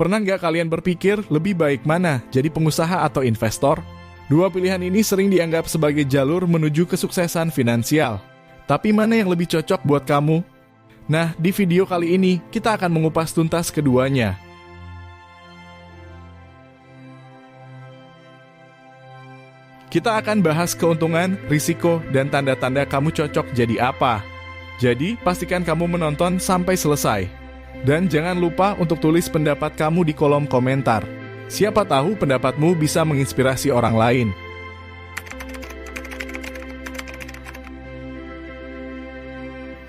Pernah nggak kalian berpikir lebih baik mana, jadi pengusaha atau investor? Dua pilihan ini sering dianggap sebagai jalur menuju kesuksesan finansial. Tapi mana yang lebih cocok buat kamu? Nah, di video kali ini kita akan mengupas tuntas keduanya. Kita akan bahas keuntungan, risiko, dan tanda-tanda kamu cocok jadi apa. Jadi, pastikan kamu menonton sampai selesai. Dan jangan lupa untuk tulis pendapat kamu di kolom komentar. Siapa tahu pendapatmu bisa menginspirasi orang lain.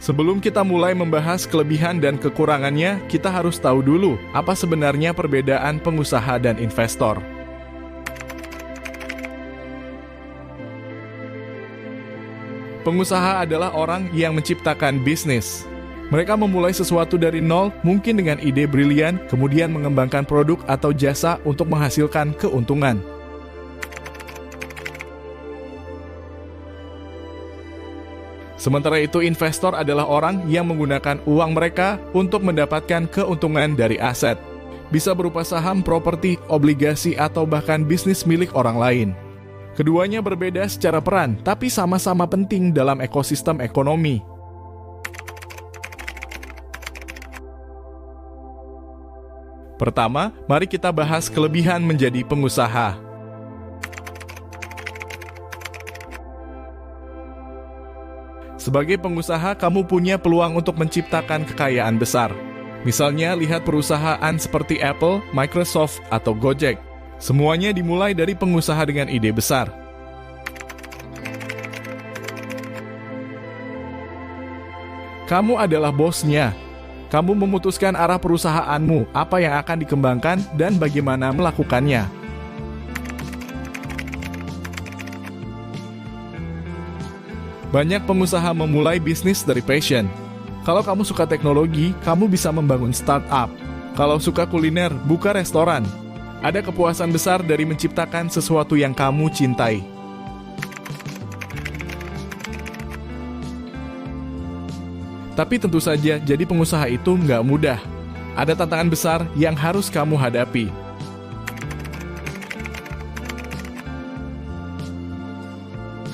Sebelum kita mulai membahas kelebihan dan kekurangannya, kita harus tahu dulu apa sebenarnya perbedaan pengusaha dan investor. Pengusaha adalah orang yang menciptakan bisnis. Mereka memulai sesuatu dari nol, mungkin dengan ide brilian, kemudian mengembangkan produk atau jasa untuk menghasilkan keuntungan. Sementara itu, investor adalah orang yang menggunakan uang mereka untuk mendapatkan keuntungan dari aset. Bisa berupa saham, properti, obligasi, atau bahkan bisnis milik orang lain. Keduanya berbeda secara peran, tapi sama-sama penting dalam ekosistem ekonomi. Pertama, mari kita bahas kelebihan menjadi pengusaha. Sebagai pengusaha, kamu punya peluang untuk menciptakan kekayaan besar. Misalnya, lihat perusahaan seperti Apple, Microsoft, atau Gojek. Semuanya dimulai dari pengusaha dengan ide besar. Kamu adalah bosnya. Kamu memutuskan arah perusahaanmu, apa yang akan dikembangkan, dan bagaimana melakukannya. Banyak pengusaha memulai bisnis dari passion. Kalau kamu suka teknologi, kamu bisa membangun startup. Kalau suka kuliner, buka restoran. Ada kepuasan besar dari menciptakan sesuatu yang kamu cintai. Tapi tentu saja, jadi pengusaha itu nggak mudah. Ada tantangan besar yang harus kamu hadapi.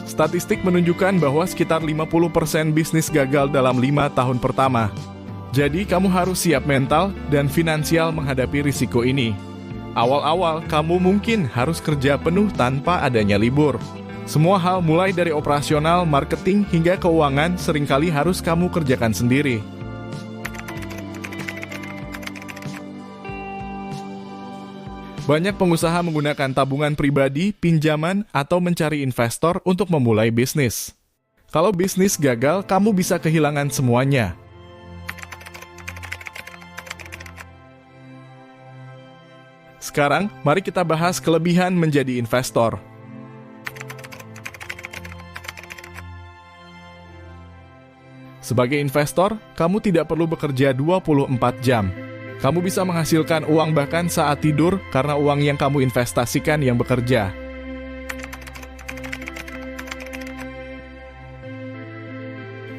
Statistik menunjukkan bahwa sekitar 50% bisnis gagal dalam 5 tahun pertama. Jadi kamu harus siap mental dan finansial menghadapi risiko ini. Awal-awal kamu mungkin harus kerja penuh tanpa adanya libur. Semua hal mulai dari operasional, marketing, hingga keuangan seringkali harus kamu kerjakan sendiri. Banyak pengusaha menggunakan tabungan pribadi, pinjaman, atau mencari investor untuk memulai bisnis. Kalau bisnis gagal, kamu bisa kehilangan semuanya. Sekarang, mari kita bahas kelebihan menjadi investor. Sebagai investor, kamu tidak perlu bekerja 24 jam. Kamu bisa menghasilkan uang bahkan saat tidur karena uang yang kamu investasikan yang bekerja.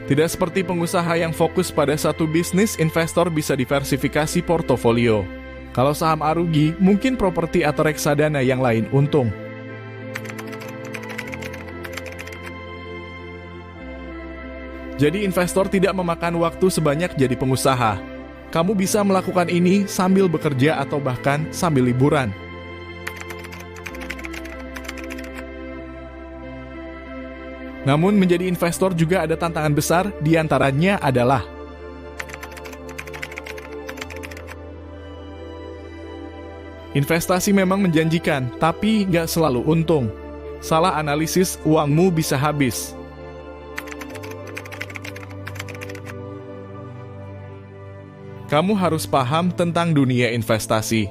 Tidak seperti pengusaha yang fokus pada satu bisnis, investor bisa diversifikasi portofolio. Kalau saham A rugi, mungkin properti atau reksadana yang lain untung. Jadi investor tidak memakan waktu sebanyak jadi pengusaha. Kamu bisa melakukan ini sambil bekerja atau bahkan sambil liburan. Namun menjadi investor juga ada tantangan besar, diantaranya adalah investasi memang menjanjikan, tapi nggak selalu untung. Salah analisis, uangmu bisa habis. Kamu harus paham tentang dunia investasi,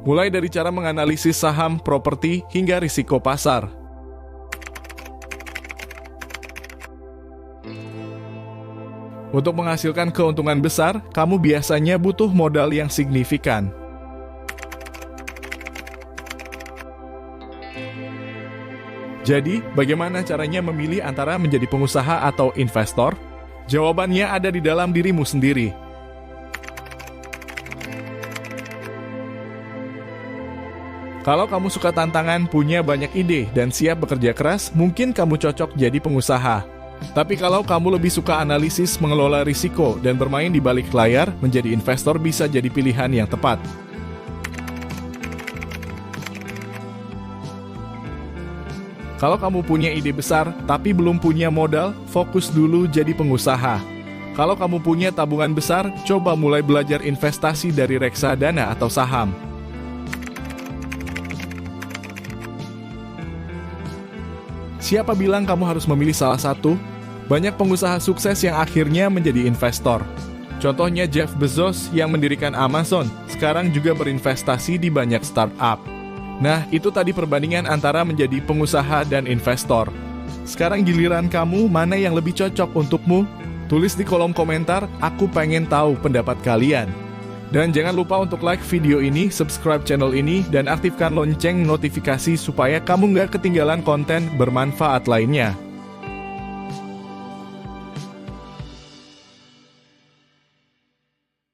mulai dari cara menganalisis saham, properti, hingga risiko pasar. Untuk menghasilkan keuntungan besar, kamu biasanya butuh modal yang signifikan. Jadi, bagaimana caranya memilih antara menjadi pengusaha atau investor? Jawabannya ada di dalam dirimu sendiri. Kalau kamu suka tantangan, punya banyak ide, dan siap bekerja keras, mungkin kamu cocok jadi pengusaha. Tapi kalau kamu lebih suka analisis, mengelola risiko, dan bermain di balik layar, menjadi investor bisa jadi pilihan yang tepat. Kalau kamu punya ide besar, tapi belum punya modal, fokus dulu jadi pengusaha. Kalau kamu punya tabungan besar, coba mulai belajar investasi dari reksadana atau saham. Siapa bilang kamu harus memilih salah satu? Banyak pengusaha sukses yang akhirnya menjadi investor. Contohnya Jeff Bezos yang mendirikan Amazon, sekarang juga berinvestasi di banyak startup. Nah, itu tadi perbandingan antara menjadi pengusaha dan investor. Sekarang giliran kamu, mana yang lebih cocok untukmu? Tulis di kolom komentar, aku pengen tahu pendapat kalian. Dan jangan lupa untuk like video ini, subscribe channel ini, dan aktifkan lonceng notifikasi supaya kamu nggak ketinggalan konten bermanfaat lainnya.